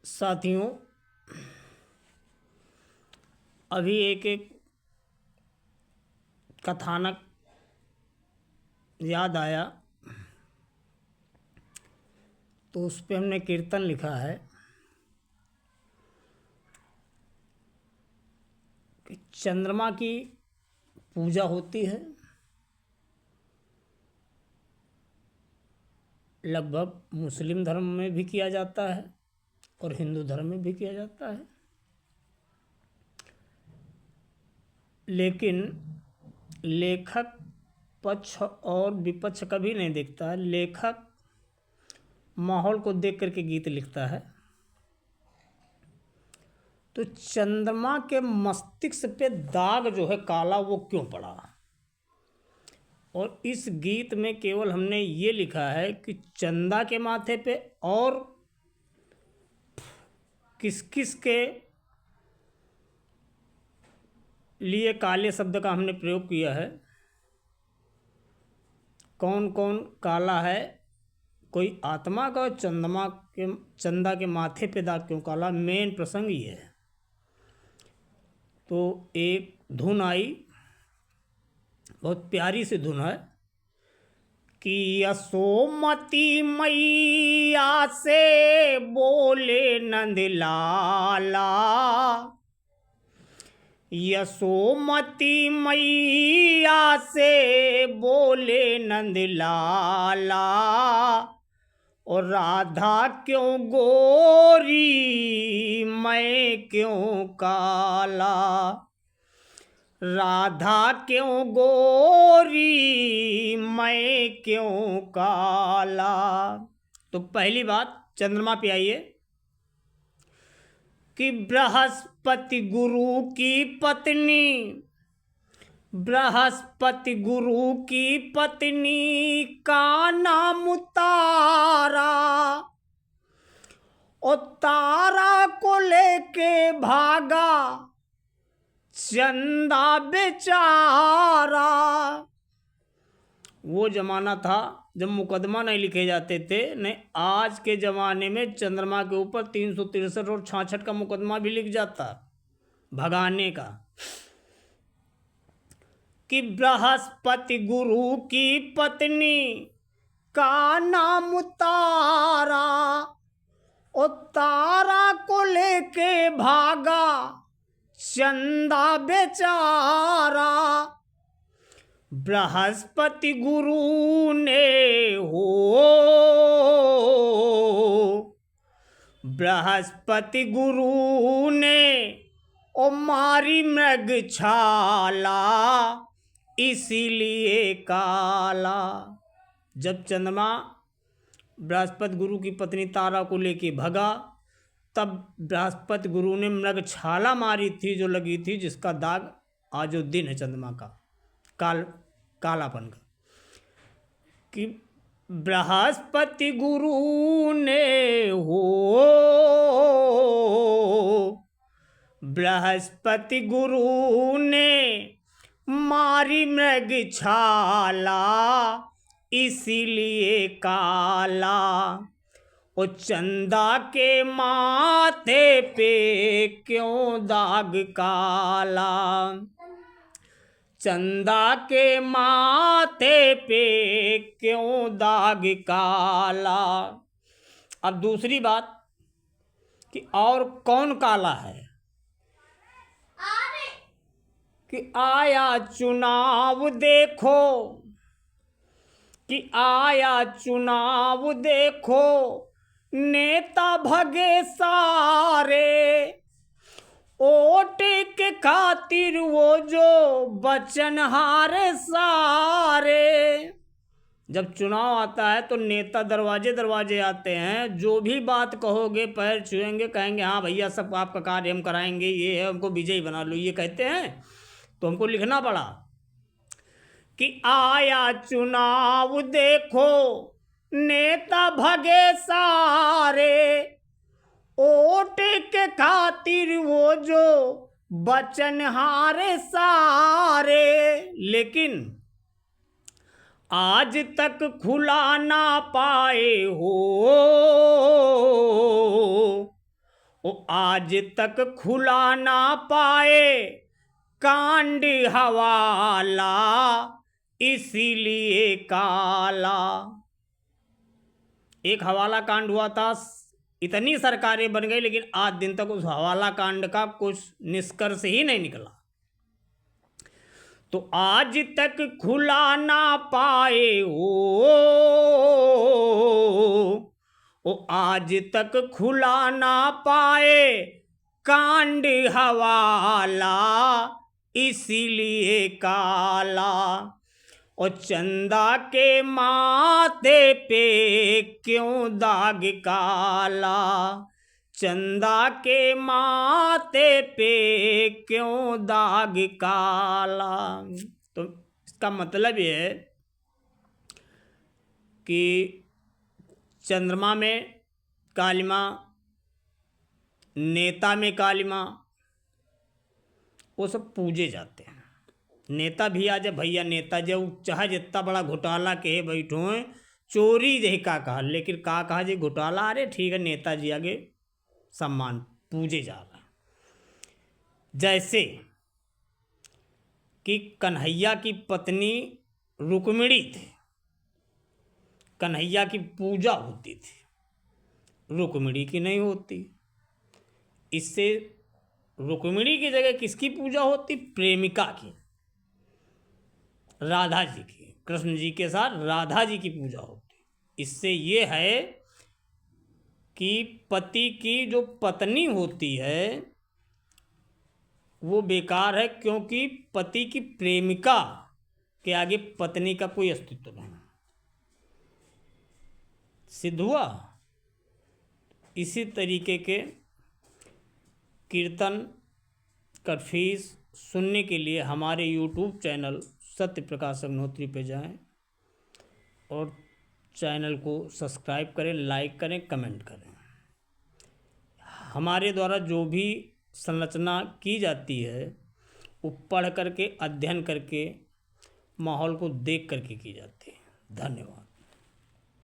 साथियों, अभी एक कथानक याद आया तो उस पे हमने कीर्तन लिखा है कि चंद्रमा की पूजा होती है। लगभग मुस्लिम धर्म में भी किया जाता है और हिंदू धर्म में भी किया जाता है, लेकिन लेखक पक्ष और विपक्ष कभी नहीं देखता है। लेखक माहौल को देख करके गीत लिखता है। तो चंद्रमा के मस्तिष्क पे दाग जो है काला, वो क्यों पड़ा? और इस गीत में केवल हमने ये लिखा है कि चंदा के माथे पे और किस किस के लिए काले शब्द का हमने प्रयोग किया है, कौन कौन काला है, कोई आत्मा का, और चंदा के माथे पे दाग क्यों काला, मेन प्रसंग ये है। तो एक धुन आई, बहुत प्यारी सी धुन है कि यशोमती मैया से बोले नंदलाला, यशोमती मैया से बोले नंदलाला, और राधा क्यों गोरी मैं क्यों काला, राधा क्यों गोरी मैं क्यों काला। तो पहली बात चंद्रमा पे आइए कि बृहस्पति गुरु की पत्नी, बृहस्पति गुरु की पत्नी का नाम तारा, और तारा को लेके भागा चंदा बेचारा। वो जमाना था जब मुकदमा नहीं लिखे जाते थे। नहीं, आज के ज़माने में चंद्रमा के ऊपर 363 और 66 का मुकदमा भी लिख जाता भगाने का। कि बृहस्पति गुरु की पत्नी का नाम तारा, और तारा को लेके भागा चंदा बेचारा। बृहस्पति गुरु ने हो, बृहस्पति गुरु ने ओ मारी मृगछाला, इसीलिए काला। जब चंद्रमा बृहस्पति गुरु की पत्नी तारा को लेके भगा, तब बृहस्पति गुरु ने मृगछाला मारी थी, जो लगी थी, जिसका दाग आजो दिन है चंद्रमा का, कालापन का। कि बृहस्पति गुरु ने हो, बृहस्पति गुरु ने मारी मृगछाला, इसीलिए काला। ओ चंदा के माथे पे क्यों दाग काला, चंदा के माथे पे क्यों दाग काला। अब दूसरी बात कि और कौन काला है? कि आया चुनाव देखो, कि आया चुनाव देखो, नेता भगे सारे, वोट के खातिर वो जो बचन हारे सारे। जब चुनाव आता है तो नेता दरवाजे दरवाजे आते हैं, जो भी बात कहोगे पैर छुएंगे, कहेंगे हाँ भैया सब आपका कार्य हम कराएंगे, ये है, हमको विजयी बना लो, ये कहते हैं। तो हमको लिखना पड़ा कि आया चुनाव देखो, नेता भगे सारे, वोट के खातिर वो जो बचन हारे सारे। लेकिन आज तक खुला ना पाए हो, वो आज तक खुला ना पाए कांड हवाला, इसीलिए काला। एक हवाला कांड हुआ था, इतनी सरकारें बन गई, लेकिन आज दिन तक उस हवाला कांड का कुछ निष्कर्ष ही नहीं निकला। तो आज तक खुला ना पाए ओ आज तक खुला ना पाए कांड हवाला, इसीलिए काला। और चंदा के माथे पे क्यों दाग काला, चंदा के माथे पे क्यों दाग काला। तो इसका मतलब ये है कि चंद्रमा में कालिमा, नेता में कालिमा, वो सब पूजे जाते हैं। नेता भी आ जाए भैया, नेता जब चाहे जितना बड़ा घोटाला कहे बैठो हैं, चोरी जही का कहा, लेकिन का कहा जी घोटाला, अरे ठीक है नेताजी आगे सम्मान पूजे जा रहा है। जैसे कि कन्हैया की पत्नी रुक्मिणी थी, कन्हैया की पूजा होती थी, रुक्मिणी की नहीं होती। इससे रुक्मिणी की जगह किसकी पूजा होती? प्रेमिका की, राधा जी की। कृष्ण जी के साथ राधा जी की पूजा होती। इससे ये है कि पति की जो पत्नी होती है वो बेकार है, क्योंकि पति की प्रेमिका के आगे पत्नी का कोई अस्तित्व नहीं। सिद्ध हुआ। इसी तरीके के कीर्तन का फीस सुनने के लिए हमारे YouTube चैनल सत्य प्रकाश अग्निहोत्री पे जाएं और चैनल को सब्सक्राइब करें, लाइक करें, कमेंट करें। हमारे द्वारा जो भी संरचना की जाती है वो पढ़ करके, अध्ययन करके, माहौल को देख करके की जाती है। धन्यवाद।